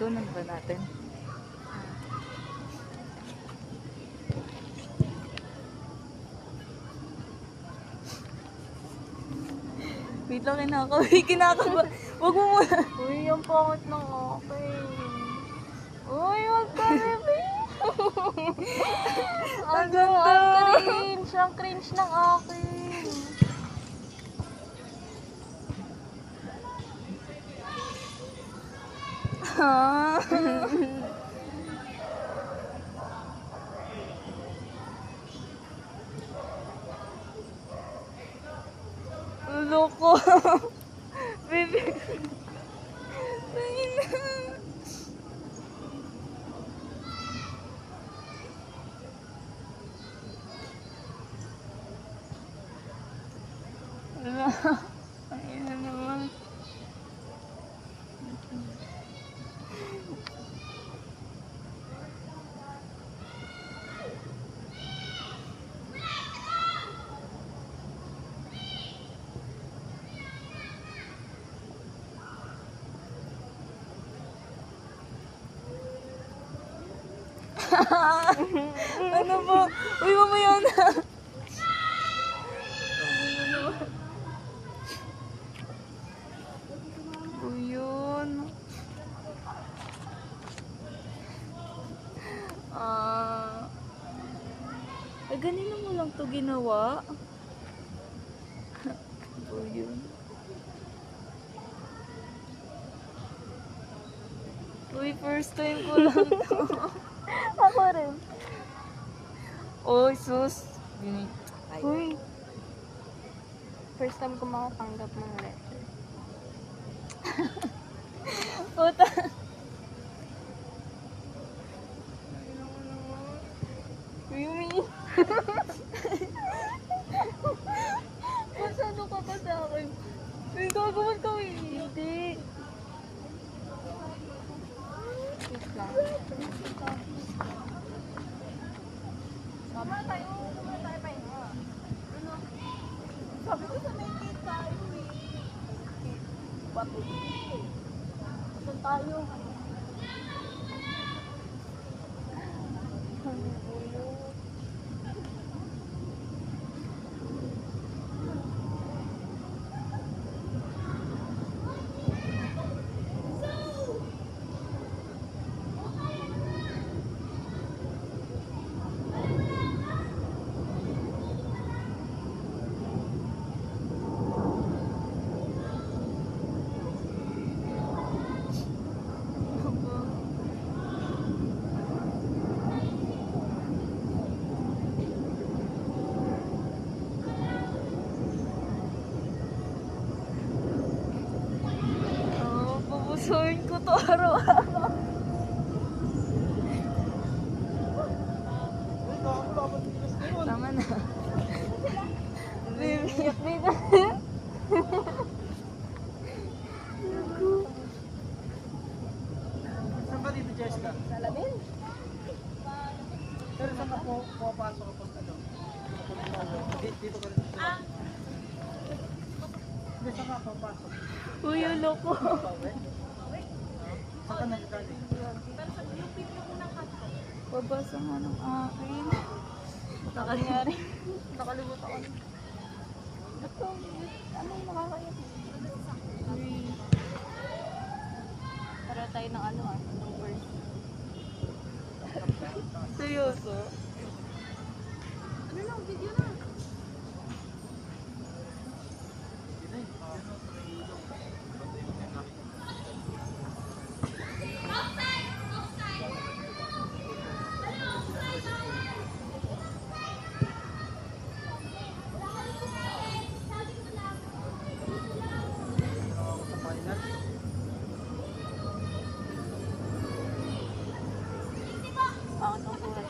Kunan ba natin? Wait lang, kinakaba. Wag mo muna. Uy, yung pangit ng akin. Uy, wag ka, bebe. Ang Ano, ganda. ang cringe. Ang cringe ng akin. Ha? Loko. Baby. Tingin na. Wala. Ayun na naman. Ano ba? Uy, mamaya na. Uy, yun. Ganito mo lang to ginawa. Uy, yun. Uy, first time ko lang to. Ako rin. Uy, sus. Ay. Uy. First time ko makatanggap ng letter. Puta. Yumi. Masano ka pa sa akin? May gagawin ka eh. Hindi. Wait lang. Kumana tayo pa yun. Ano? Sabi ko sa may gate tayo eh. Bato. Saan tayo? Pupusuin ko to araw-araw. Tama na. Baby. Saan ka dito, Jessica? Salamin? Pero saan ka pumapasok ka pag ano? Dito ka rin. Hindi, saan ka pumapasok? Uy, yung loko. Saan ka nagkagaling? Babasa nga ng akin. Nakalimutan ko. Ito, ano yung nakakaya? Uy. Para tayo ng ano ng verse. Seryoso? Ano lang, video na. Bakit ang surat?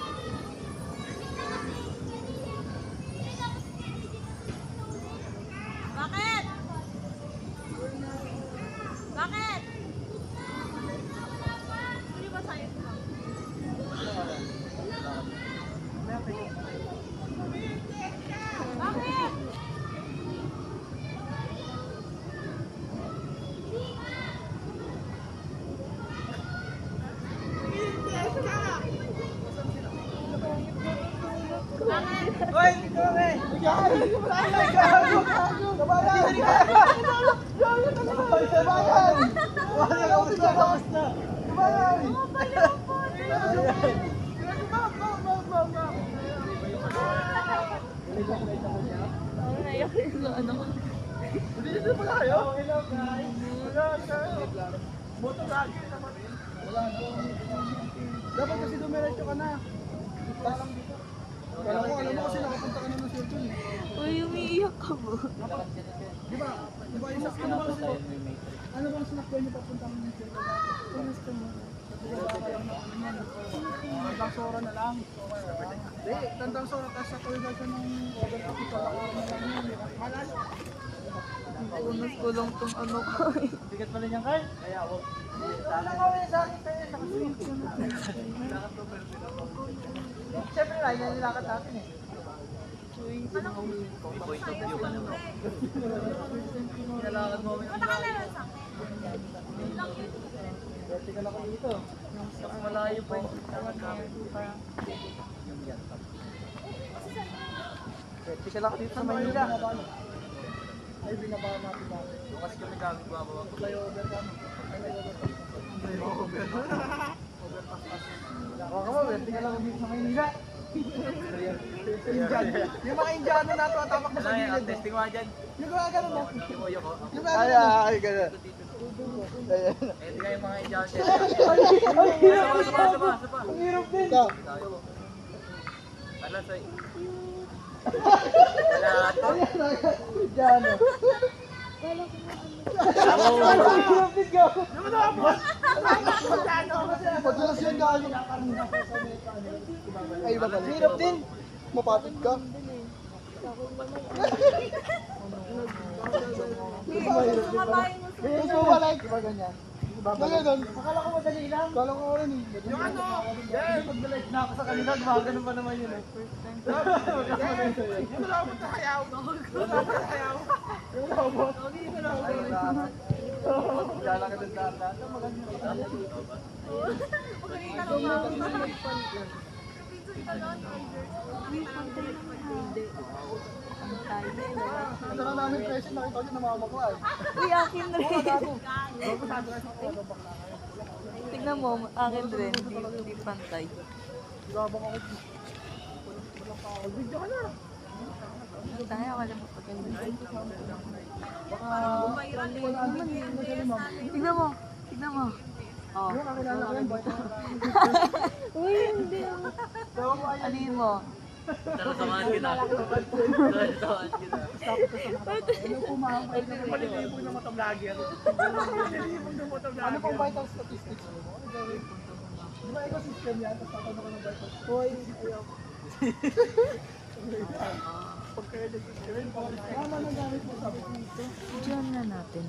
ano. Dito pala kayo? Hello guys. Wala kayo. Moto lagi naman. Wala na. Dapat kasi dumiretso ka na. Parang dito. Alam mo kasi nakapunta ka na ng circle eh. Uy, umiiyak ka ba? Di ba? Di ba yung ano bang sinakyan niyo papunta ng circle? Kumusta mo? Tandang Sora na lang. Hindi, Tandang Sora tapos sa tuloy ka ng overpass sa Lacor na lang yun. Malayo. Unos ko lang tong ano ko eh. Bigat pala niyan kay? Kaya ako. Wala ka wala sa akin tayo sa siyempre na, yan nilakad natin eh. Uy, Point of view ka naman. Nilakad mo yung nilakad. Pwede ka lang ako dito. mas malayo pa yung parang Yung yan. Pwede ka lang ako dito sa Maynila. Ay, binaba natin natin. Yung kasi kami gamit bababa ko. Flyover ka. Flyover. Baka mo, pwede ka lang dito sa Maynila. Yung mga Indiano na ito, tamak mo sa Ano yan, gilid. testing mo dyan. Yung mga ganun mo. Yung uyo ko. Yung mga ganun. Ay, ganun. Eh, di kayo mga Indian test. Sapa. Ang hirap din. Ano, soy? Wala to. Indiano. Ang hirap din ka. Pagkalas yan ka. Ay, iba pala. Hirap din. Mapatid ka. Gusto mo ba like? Diba ganyan? Ganyan. Akala ko madali lang. Akala ko rin eh. Yung ano? Yeah, pag-like na ako sa kanila, gumagano pa naman yun eh. Yung wala ko sa kayaw. Wala ko sa kayaw. Wala ko. Wala ka din data. Ito na namin presyo, nakita ko na mama ko ay. uy, akin rin. Tignan mo, akin rin. Hindi pantay. Gabang ako. Video ka na. Tayo, wala mo pag Tignan mo. Tignan mo. Oh. Yung kakilala ko yan, boy. Uy, hindi. Ano yun mo? Tara, samahan kita. Samahan kita. Yung kumahangay na palilibog ng motovlogger. Palilibog ng motovlogger. Ano pang vital statistics mo? Di ba ecosystem yan? Tapos tatanong ko ng vital statistics. Hoy, ayaw. Pagka-edit ko rin, tama na gamit mo sa dito. Diyan na natin.